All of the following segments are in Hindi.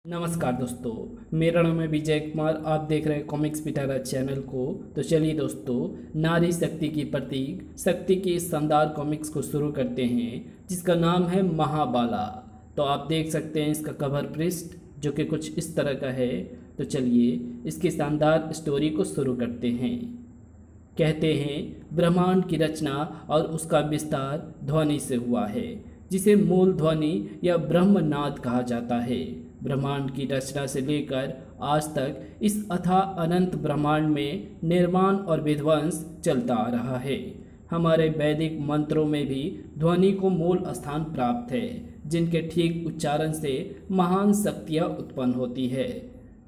नमस्कार दोस्तों, मेरा नाम है विजय कुमार। आप देख रहे हैं कॉमिक्स पिटारा चैनल को। तो चलिए दोस्तों, नारी शक्ति की प्रतीक शक्ति की इस शानदार कॉमिक्स को शुरू करते हैं, जिसका नाम है महाबाला। तो आप देख सकते हैं इसका कवर पृष्ठ, जो कि कुछ इस तरह का है। तो चलिए इसकी शानदार स्टोरी को शुरू करते हैं। कहते हैं ब्रह्मांड की रचना और उसका विस्तार ध्वनि से हुआ है, जिसे मूल ध्वनि या ब्रह्मनाद कहा जाता है। ब्रह्मांड की रचना से लेकर आज तक इस अथाह अनंत ब्रह्मांड में निर्माण और विध्वंस चलता आ रहा है। हमारे वैदिक मंत्रों में भी ध्वनि को मूल स्थान प्राप्त है, जिनके ठीक उच्चारण से महान शक्तियाँ उत्पन्न होती है।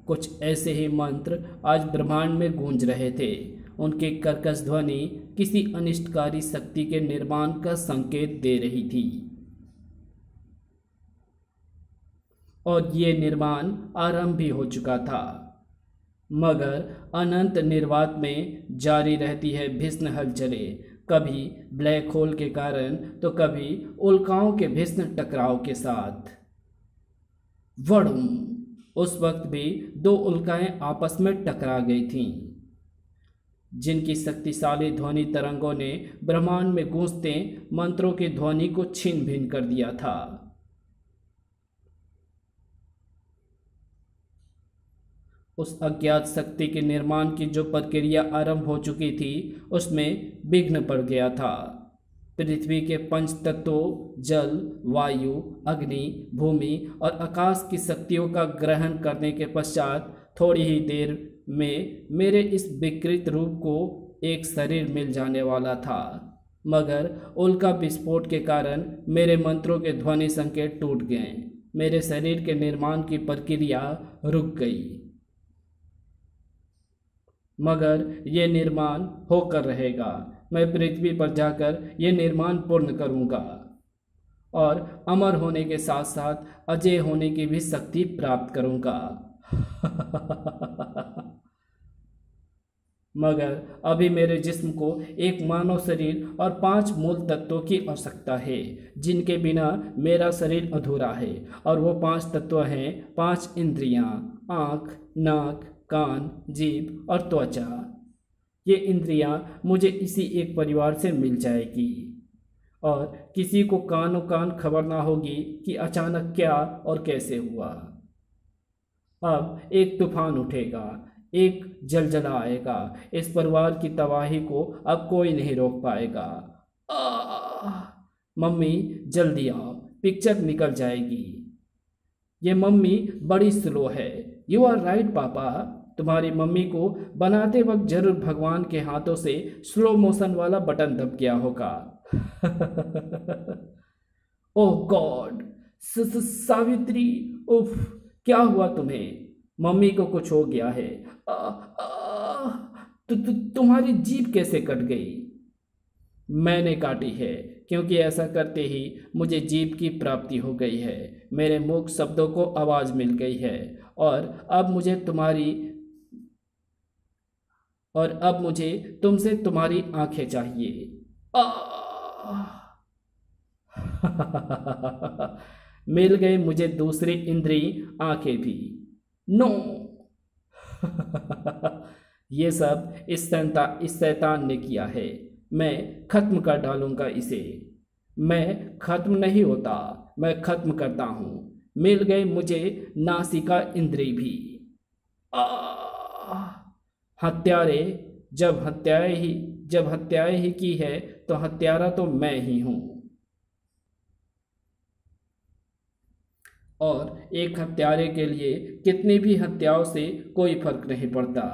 कुछ ऐसे ही मंत्र आज ब्रह्मांड में गूंज रहे थे। उनकी कर्कश ध्वनि किसी अनिष्टकारी शक्ति के निर्माण का संकेत दे रही थी, और ये निर्माण आरंभ भी हो चुका था। मगर अनंत निर्वात में जारी रहती है भीषण हलचलें, कभी ब्लैक होल के कारण तो कभी उल्काओं के भीषण टकराव के साथ। वड़ुम! उस वक्त भी दो उल्काएं आपस में टकरा गई थीं, जिनकी शक्तिशाली ध्वनि तरंगों ने ब्रह्मांड में गूंजते मंत्रों की ध्वनि को छीन भिन्न कर दिया था। उस अज्ञात शक्ति के निर्माण की जो प्रक्रिया आरंभ हो चुकी थी, उसमें विघ्न पड़ गया था। पृथ्वी के पंच तत्वों जल, वायु, अग्नि, भूमि और आकाश की शक्तियों का ग्रहण करने के पश्चात थोड़ी ही देर में मेरे इस विकृत रूप को एक शरीर मिल जाने वाला था। मगर उल्का विस्फोट के कारण मेरे मंत्रों के ध्वनि संकेत टूट गए। मेरे शरीर के निर्माण की प्रक्रिया रुक गई, मगर ये निर्माण होकर रहेगा। मैं पृथ्वी पर जाकर ये निर्माण पूर्ण करूंगा और अमर होने के साथ साथ अजय होने की भी शक्ति प्राप्त करूंगा। मगर अभी मेरे जिस्म को एक मानव शरीर और 5 मूल तत्वों की आवश्यकता है, जिनके बिना मेरा शरीर अधूरा है। और वो 5 तत्व हैं 5 इंद्रियां, आँख, नाक, कान, जीभ और त्वचा। ये इंद्रियां मुझे इसी एक परिवार से मिल जाएगी, और किसी को कानो कान खबर ना होगी कि अचानक क्या और कैसे हुआ। अब एक तूफान उठेगा, एक जलजला आएगा। इस परिवार की तबाही को अब कोई नहीं रोक पाएगा। आह! मम्मी जल्दी आओ, पिक्चर निकल जाएगी। ये मम्मी बड़ी स्लो है। यू आर राइट पापा, तुम्हारी मम्मी को बनाते वक्त जरूर भगवान के हाथों से स्लो मोशन वाला बटन दब गया होगा। ओह गॉड! सावित्री, उफ! क्या हुआ तुम्हें? मम्मी को कुछ हो गया है। तुम्हारी जीभ कैसे कट गई? मैंने काटी है, क्योंकि ऐसा करते ही मुझे जीभ की प्राप्ति हो गई है। मेरे मुख शब्दों को आवाज मिल गई है, और अब मुझे तुमसे तुम्हारी आंखें चाहिए। मिल गए मुझे दूसरी इंद्रिय आंखें भी। नो! ये सब इस शैतान ने किया है। मैं खत्म कर डालूंगा इसे। मैं खत्म नहीं होता, मैं खत्म करता हूं। मिल गए मुझे नासिका इंद्रिय भी। हत्यारे! जब हत्याएं ही की है, तो हत्यारा तो मैं ही हूं। और एक हत्यारे के लिए कितनी भी हत्याओं से कोई फर्क नहीं पड़ता।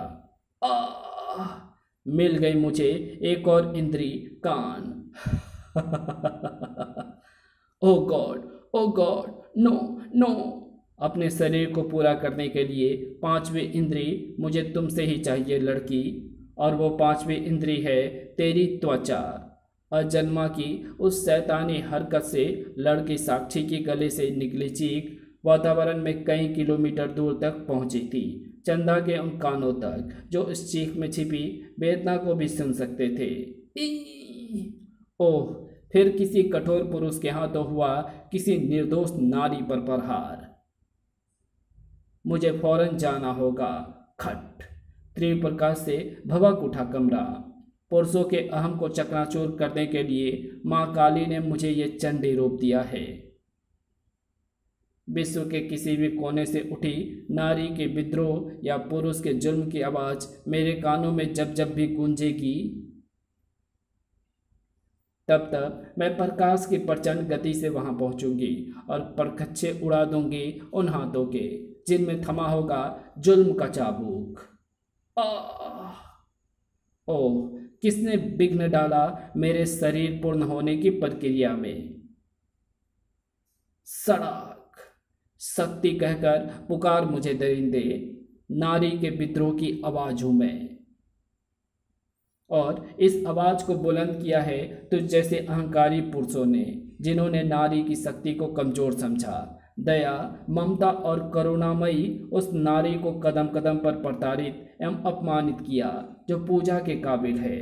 मिल गई मुझे एक और इंद्री, कान। ओ गॉड, ओ गॉड, नो नो! अपने शरीर को पूरा करने के लिए 5वीं इंद्री मुझे तुमसे ही चाहिए लड़की, और वो 5वीं इंद्री है तेरी त्वचा। अजन्मा की उस शैतानी हरकत से लड़की साक्षी की गले से निकली चीख वातावरण में कई किलोमीटर दूर तक पहुंची थी। चंदा के उन कानों तक, जो इस चीख में छिपी वेदना को भी सुन सकते थे। ओह! फिर किसी कठोर पुरुष के हाथों हुआ किसी निर्दोष नारी पर प्रहार। मुझे फौरन जाना होगा। खट। तीव्र प्रकाश से भभक उठा कमरा। पुरुषों के अहम को चकनाचूर करने के लिए माँ काली ने मुझे ये चंडी रूप दिया है। विश्व के किसी भी कोने से उठी नारी के विद्रोह या पुरुष के जुल्म की आवाज मेरे कानों में जब जब भी गूंजेगी, तब तब मैं प्रकाश की प्रचंड गति से वहां पहुंचूंगी और परखच्चे उड़ा दूंगी उन हाथों के जिनमें थमा होगा जुल्म का चाबुक। आह! ओह, किसने विघ्न डाला मेरे शरीर पूर्ण होने की प्रक्रिया में। सड़क शक्ति कहकर पुकार मुझे दरिंदे। नारी के विद्रोह की आवाज हूं मैं, और इस आवाज को बुलंद किया है तो जैसे अहंकारी पुरुषों ने, जिन्होंने नारी की शक्ति को कमजोर समझा। दया, ममता और करुणामयी उस नारी को कदम कदम पर प्रताड़ित एवं अपमानित किया जो पूजा के काबिल है।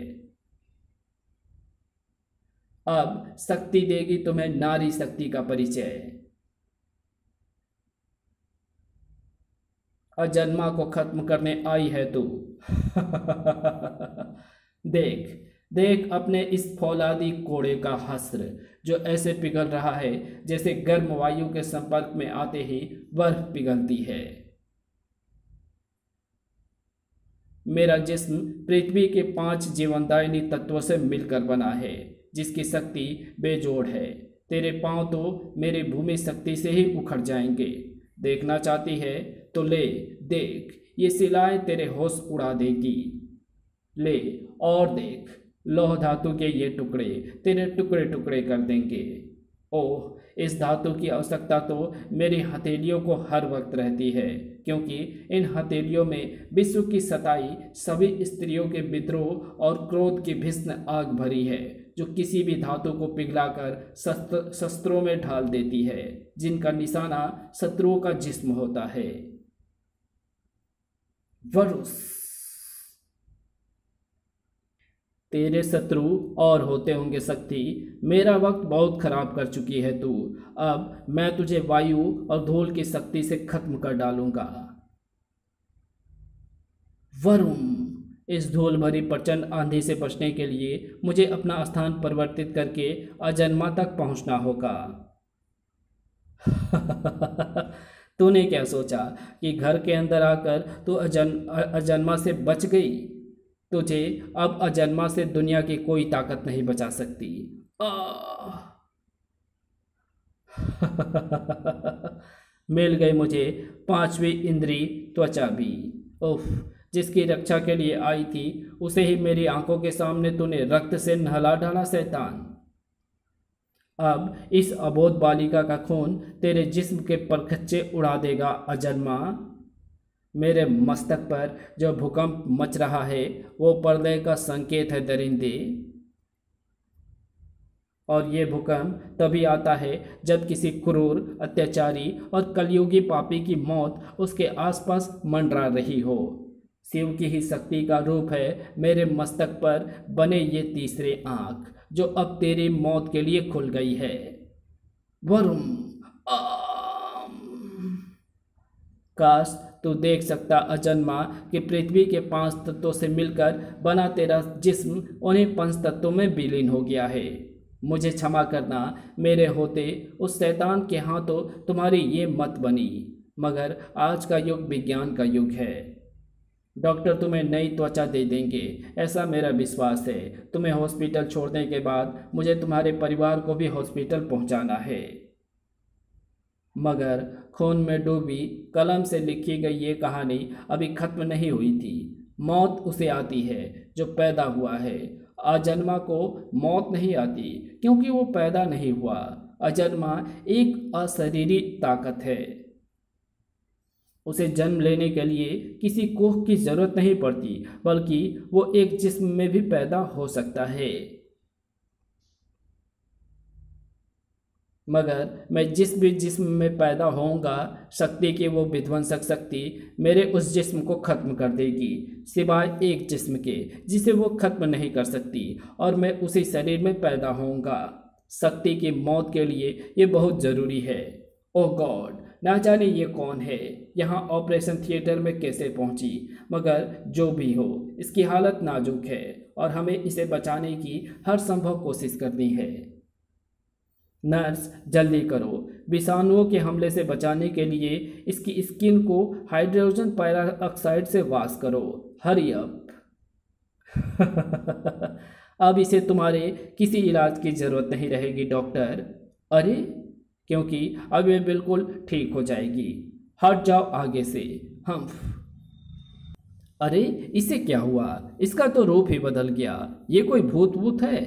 अब शक्ति देगी तुम्हें नारी शक्ति का परिचय। अजन्मा को खत्म करने आई है तू। देख देख अपने इस फौलादी कोड़े का हस्र, जो ऐसे पिघल रहा है जैसे गर्म वायु के संपर्क में आते ही बर्फ पिघलती है। मेरा जिस्म पृथ्वी के 5 जीवनदायिनी तत्वों से मिलकर बना है, जिसकी शक्ति बेजोड़ है। तेरे पांव तो मेरी भूमि शक्ति से ही उखड़ जाएंगे। देखना चाहती है तो ले देख, ये सिलाएं तेरे होश उड़ा देगी। ले और देख, लौह धातु के ये टुकड़े तेरे टुकड़े टुकड़े कर देंगे। ओह, इस धातु की आवश्यकता तो मेरी हथेलियों को हर वक्त रहती है, क्योंकि इन हथेलियों में विश्व की सताई सभी स्त्रियों के विद्रोह और क्रोध की भीषण आग भरी है, जो किसी भी धातु को पिघलाकर शस्त्रों में ढाल देती है, जिनका निशाना शत्रुओं का जिस्म होता है। वरुस, तेरे शत्रु और होते होंगे शक्ति। मेरा वक्त बहुत खराब कर चुकी है तू। अब मैं तुझे वायु और धूल की शक्ति से खत्म कर डालूंगा। वरुण, इस धूल भरी प्रचंड आंधी से बचने के लिए मुझे अपना स्थान परिवर्तित करके अजन्मा तक पहुंचना होगा। तूने क्या सोचा कि घर के अंदर आकर तू अजन्मा से बच गई? तुझे अब अजन्मा से दुनिया की कोई ताकत नहीं बचा सकती। मिल गई मुझे 5वीं इंद्री त्वचा भी। उफ, जिसकी रक्षा के लिए आई थी उसे ही मेरी आंखों के सामने तूने रक्त से नहला डाला शैतान। अब इस अबोध बालिका का खून तेरे जिस्म के परखच्चे उड़ा देगा अजन्मा। मेरे मस्तक पर जो भूकंप मच रहा है वो प्रलय का संकेत है दरिंदे। और ये भूकंप तभी आता है जब किसी क्रूर, अत्याचारी और कलयुगी पापी की मौत उसके आसपास मंडरा रही हो। शिव की ही शक्ति का रूप है मेरे मस्तक पर बने ये तीसरे आंख, जो अब तेरी मौत के लिए खुल गई है। वरुण, काश तू देख सकता अजन्मा कि पृथ्वी के 5 तत्वों से मिलकर बना तेरा जिस्म उन्हीं 5 तत्वों में विलीन हो गया है। मुझे क्षमा करना, मेरे होते उस शैतान के हाथों तुम्हारी ये मत बनी, मगर आज का युग विज्ञान का युग है। डॉक्टर तुम्हें नई त्वचा दे देंगे, ऐसा मेरा विश्वास है। तुम्हें हॉस्पिटल छोड़ने के बाद मुझे तुम्हारे परिवार को भी हॉस्पिटल पहुंचाना है। मगर खून में डूबी कलम से लिखी गई ये कहानी अभी खत्म नहीं हुई थी। मौत उसे आती है जो पैदा हुआ है। अजन्मा को मौत नहीं आती क्योंकि वो पैदा नहीं हुआ। अजन्मा एक अशरीरी ताकत है। उसे जन्म लेने के लिए किसी कोख की जरूरत नहीं पड़ती, बल्कि वो एक जिस्म में भी पैदा हो सकता है। मगर मैं जिस भी जिस्म में पैदा होऊंगा, शक्ति की वो विध्वंसक शक्ति मेरे उस जिस्म को खत्म कर देगी, सिवाय एक जिस्म के जिसे वो खत्म नहीं कर सकती, और मैं उसी शरीर में पैदा होऊंगा। शक्ति की मौत के लिए ये बहुत ज़रूरी है। ओह गॉड, ना जाने ये कौन है। यहाँ ऑपरेशन थिएटर में कैसे पहुंची, मगर जो भी हो इसकी हालत नाजुक है और हमें इसे बचाने की हर संभव कोशिश करनी है। नर्स जल्दी करो, विषाणुओं के हमले से बचाने के लिए इसकी स्किन को हाइड्रोजन पेरोक्साइड से वॉश करो। Hurry up. अब इसे तुम्हारे किसी इलाज की ज़रूरत नहीं रहेगी डॉक्टर। अरे, क्योंकि अब ये बिल्कुल ठीक हो जाएगी। हट जाओ आगे से। हम अरे, इसे क्या हुआ? इसका तो रूप ही बदल गया। ये कोई भूत वूत है?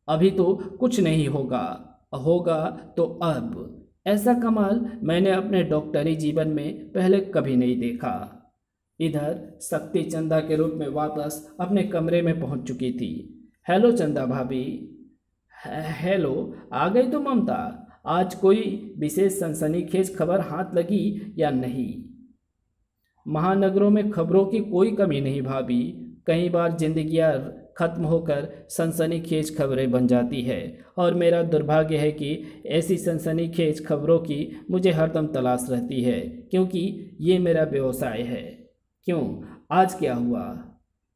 अभी तो कुछ नहीं होगा, होगा तो अब। ऐसा कमाल मैंने अपने डॉक्टरी जीवन में पहले कभी नहीं देखा। इधर शक्ति चंदा के रूप में वापस अपने कमरे में पहुंच चुकी थी। हेलो चंदा भाभी। हेलो, आ गई तो ममता। आज कोई विशेष सनसनीखेज खबर हाथ लगी या नहीं? महानगरों में खबरों की कोई कमी नहीं भाभी। कई बार जिंदगियां खत्म होकर सनसनीखेज खबरें बन जाती है और मेरा दुर्भाग्य है कि ऐसी सनसनीखेज खबरों की मुझे हरदम तलाश रहती है, क्योंकि ये मेरा व्यवसाय है। क्यों, आज क्या हुआ?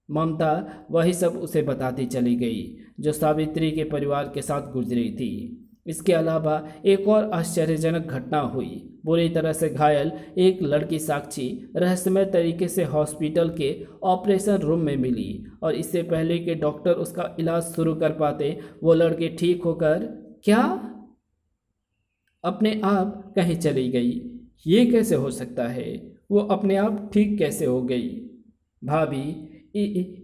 ममता वही सब उसे बताती चली गई जो सावित्री के परिवार के साथ गुजरी थी। इसके अलावा एक और आश्चर्यजनक घटना हुई। बुरी तरह से घायल एक लड़की साक्षी रहस्यमय तरीके से हॉस्पिटल के ऑपरेशन रूम में मिली और इससे पहले कि डॉक्टर उसका इलाज शुरू कर पाते वो लड़की ठीक होकर क्या अपने आप कहीं चली गई। ये कैसे हो सकता है? वो अपने आप ठीक कैसे हो गई? भाभी,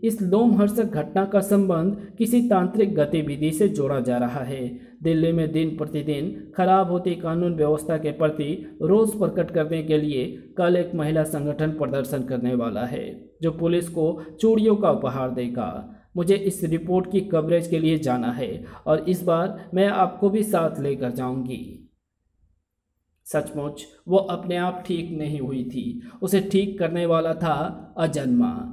इस लोमहर्षक घटना का संबंध किसी तांत्रिक गतिविधि से जोड़ा जा रहा है। दिल्ली में दिन प्रतिदिन खराब होती कानून व्यवस्था के प्रति रोष प्रकट करने के लिए कल एक महिला संगठन प्रदर्शन करने वाला है जो पुलिस को चूड़ियों का उपहार देगा। मुझे इस रिपोर्ट की कवरेज के लिए जाना है और इस बार मैं आपको भी साथ लेकर जाऊंगी। सचमुच वो अपने आप ठीक नहीं हुई थी, उसे ठीक करने वाला था अजन्मा।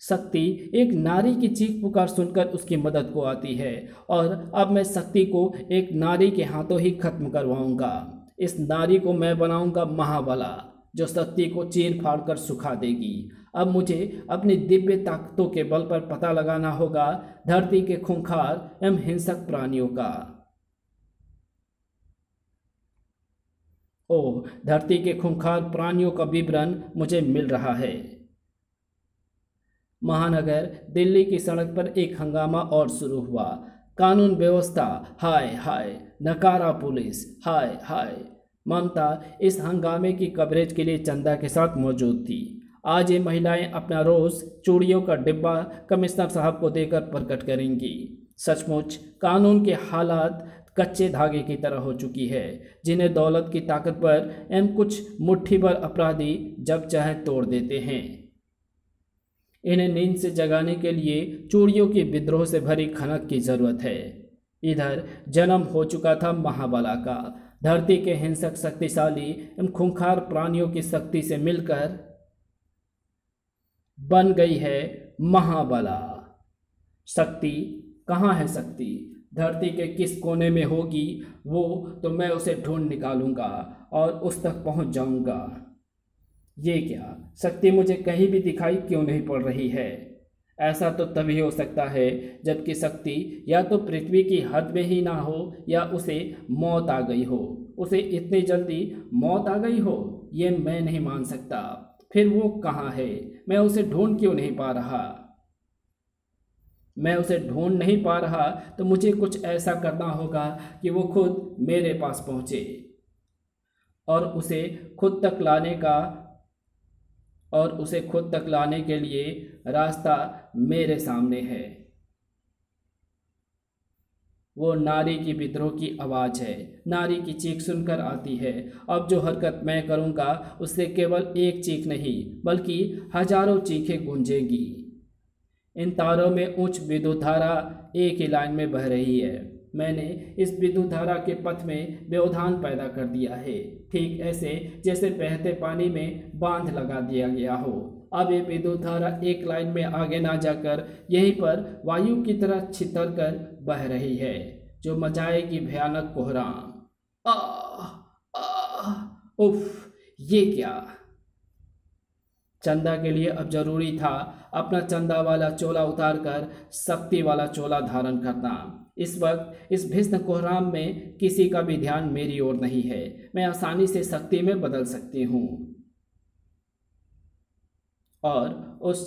शक्ति एक नारी की चीख पुकार सुनकर उसकी मदद को आती है और अब मैं शक्ति को एक नारी के हाथों ही खत्म करवाऊंगा। इस नारी को मैं बनाऊंगा महाबला, जो शक्ति को चीर फाड़ कर सुखा देगी। अब मुझे अपनी दिव्य ताकतों के बल पर पता लगाना होगा धरती के खूंखार एवं हिंसक प्राणियों का। धरती के खूंखार प्राणियों का विवरण मुझे मिल रहा है। महानगर दिल्ली की सड़क पर एक हंगामा और शुरू हुआ। कानून व्यवस्था हाय हाय, नकारा पुलिस हाय हाय। ममता इस हंगामे की कवरेज के लिए चंदा के साथ मौजूद थी। आज ये महिलाएं अपना रोज चूड़ियों का डिब्बा कमिश्नर साहब को देकर प्रकट करेंगी। सचमुच कानून के हालात कच्चे धागे की तरह हो चुकी है, जिन्हें दौलत की ताकत पर एवं कुछ मुट्ठी भर अपराधी जब चाहे तोड़ देते हैं। इन्हें नींद से जगाने के लिए चूड़ियों की विद्रोह से भरी खनक की जरूरत है। इधर जन्म हो चुका था महाबला का। धरती के हिंसक शक्तिशाली एवं खूंखार प्राणियों की शक्ति से मिलकर बन गई है महाबला। शक्ति कहाँ है? शक्ति धरती के किस कोने में होगी वो तो मैं उसे ढूंढ निकालूंगा और उस तक पहुंच जाऊंगा। ये क्या, शक्ति मुझे कहीं भी दिखाई क्यों नहीं पड़ रही है? ऐसा तो तभी हो सकता है जबकि शक्ति या तो पृथ्वी की हद में ही ना हो या उसे मौत आ गई हो। उसे इतनी जल्दी मौत आ गई हो ये मैं नहीं मान सकता। फिर वो कहाँ है? मैं उसे ढूंढ क्यों नहीं पा रहा? मैं उसे ढूंढ नहीं पा रहा तो मुझे कुछ ऐसा करना होगा कि वो खुद मेरे पास पहुँचे और उसे खुद तक लाने के लिए रास्ता मेरे सामने है। वो नारी की विद्रोह की आवाज़ है, नारी की चीख सुनकर आती है। अब जो हरकत मैं करूँगा उससे केवल एक चीख नहीं बल्कि हजारों चीखें गूंजेंगी। इन तारों में उच्च विद्युत धारा एक ही लाइन में बह रही है। मैंने इस विद्युत धारा के पथ में व्यवधान पैदा कर दिया है, ठीक ऐसे जैसे बहते पानी में बांध लगा दिया गया हो। अब ये विद्युत धारा एक लाइन में आगे ना जाकर यहीं पर वायु की तरह छितर कर बह रही है, जो मचाएगी भयानक कोहराम। उफ, ये क्या? चंदा के लिए अब जरूरी था अपना चंदा वाला चोला उतार कर शक्ति वाला चोला धारण करना। इस वक्त इस भीष्म कोहराम में किसी का भी ध्यान मेरी ओर नहीं है। मैं आसानी से शक्ति में बदल सकती हूँ और उस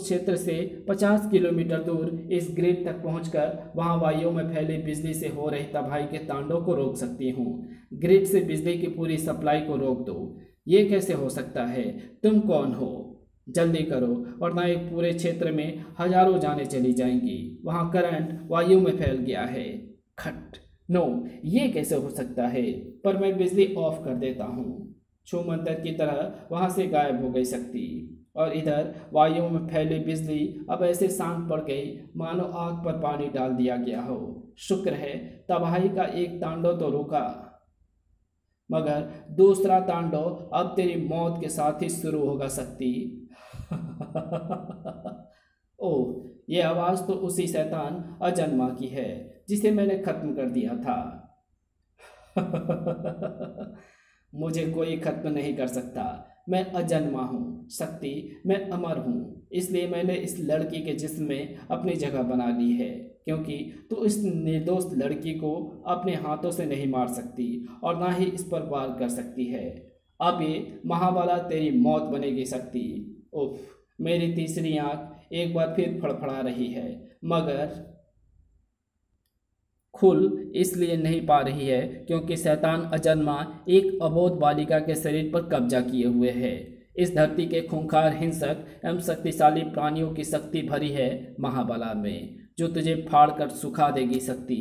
क्षेत्र से 50 किलोमीटर दूर इस ग्रिड तक पहुंचकर वहां वायुओं में फैली बिजली से हो रही तबाही के तांडव को रोक सकती हूँ। ग्रिड से बिजली की पूरी सप्लाई को रोक दो। ये कैसे हो सकता है? तुम कौन हो? जल्दी करो वरना एक पूरे क्षेत्र में हजारों जानें चली जाएंगी। वहां करंट वायु में फैल गया है। खट नो, ये कैसे हो सकता है? पर मैं बिजली ऑफ कर देता हूँ। छूमंतर की तरह वहां से गायब हो गई शक्ति और इधर वायुओं में फैली बिजली अब ऐसे शांत पड़ गई मानो आग पर पानी डाल दिया गया हो। शुक्र है तबाही का एक तांडव तो रुका, मगर दूसरा तांडव अब तेरी मौत के साथ ही शुरू होगा शक्ति। ओह, ये आवाज तो उसी शैतान अजन्मा की है जिसे मैंने खत्म कर दिया था। मुझे कोई खत्म नहीं कर सकता। मैं अजन्मा हूँ शक्ति, मैं अमर हूँ। इसलिए मैंने इस लड़की के जिस्म में अपनी जगह बना ली है, क्योंकि तू इस निर्दोष लड़की को अपने हाथों से नहीं मार सकती और ना ही इस पर वार कर सकती है। अब ये महाबला तेरी मौत बनेगी शक्ति। उफ, मेरी तीसरी आंख एक बार फिर फड़फड़ा रही है, मगर खुल इसलिए नहीं पा रही है क्योंकि शैतान अजन्मा एक अबोध बालिका के शरीर पर कब्जा किए हुए है। इस धरती के खूंखार हिंसक एवं शक्तिशाली प्राणियों की शक्ति भरी है महाबला में, जो तुझे फाड़ कर सुखा देगी शक्ति।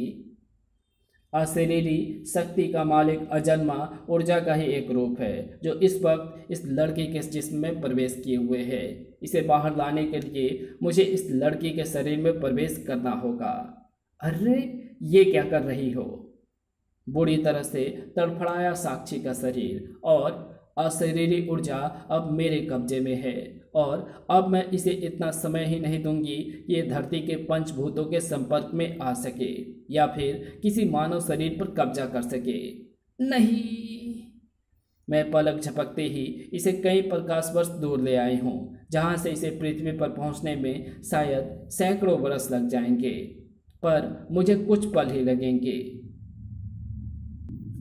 अशरीरी शक्ति का मालिक अजन्मा ऊर्जा का ही एक रूप है जो इस वक्त इस लड़की के जिस्म में प्रवेश किए हुए है। इसे बाहर लाने के लिए मुझे इस लड़की के शरीर में प्रवेश करना होगा। अरे ये क्या कर रही हो? बुरी तरह से तड़फड़ाया साक्षी का शरीर और अशरीरी ऊर्जा अब मेरे कब्जे में है और अब मैं इसे इतना समय ही नहीं दूंगी कि ये धरती के पंचभूतों के संपर्क में आ सके या फिर किसी मानव शरीर पर कब्जा कर सके। नहीं, मैं पलक झपकते ही इसे कई प्रकाश वर्ष दूर ले आई हूँ, जहाँ से इसे पृथ्वी पर पहुँचने में शायद सैकड़ों वर्ष लग जाएंगे, पर मुझे कुछ पल ही लगेंगे।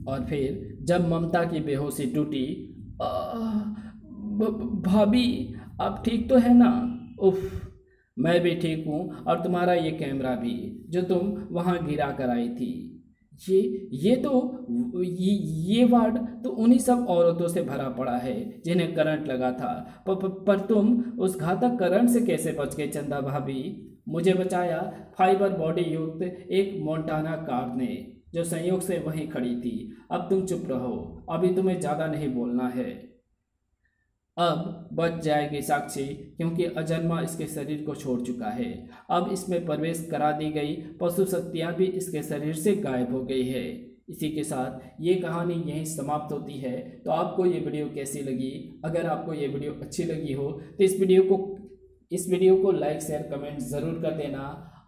और फिर जब ममता की बेहोशी टूटी, भाभी आप ठीक तो है ना? उफ, मैं भी ठीक हूँ और तुम्हारा ये कैमरा भी जो तुम वहाँ गिरा कर आई थी। ये वार्ड तो उन्हीं सब औरतों से भरा पड़ा है जिन्हें करंट लगा था। पर तुम उस घातक करंट से कैसे बच गए चंदा भाभी? मुझे बचाया फाइबर बॉडी युक्त एक मोंटाना कार ने, जो संयोग से वहीं खड़ी थी। अब तुम चुप रहो, अभी तुम्हें ज़्यादा नहीं बोलना है। अब बच जाएगी साक्षी, क्योंकि अजन्मा इसके शरीर को छोड़ चुका है। अब इसमें प्रवेश करा दी गई पशु शक्तियाँ भी इसके शरीर से गायब हो गई है। इसी के साथ ये कहानी यहीं समाप्त होती है। तो आपको ये वीडियो कैसी लगी? अगर आपको ये वीडियो अच्छी लगी हो तो इस वीडियो को लाइक शेयर कमेंट ज़रूर कर देना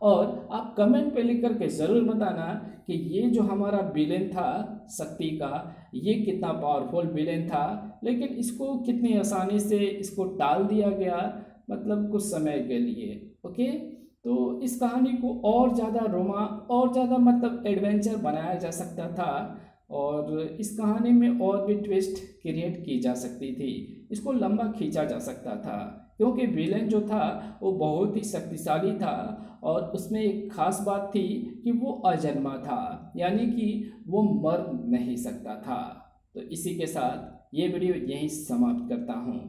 और आप कमेंट पे लिख करके ज़रूर बताना कि ये जो हमारा विलेन था शक्ति का, ये कितना पावरफुल विलेन था, लेकिन इसको कितनी आसानी से इसको टाल दिया गया, मतलब कुछ समय के लिए। ओके, तो इस कहानी को और ज़्यादा मतलब एडवेंचर बनाया जा सकता था और इस कहानी में और भी ट्विस्ट क्रिएट की जा सकती थी। इसको लंबा खींचा जा सकता था क्योंकि विलेन जो था वो बहुत ही शक्तिशाली था और उसमें एक खास बात थी कि वो अजन्मा था, यानी कि वो मर नहीं सकता था। तो इसी के साथ ये वीडियो यहीं समाप्त करता हूँ।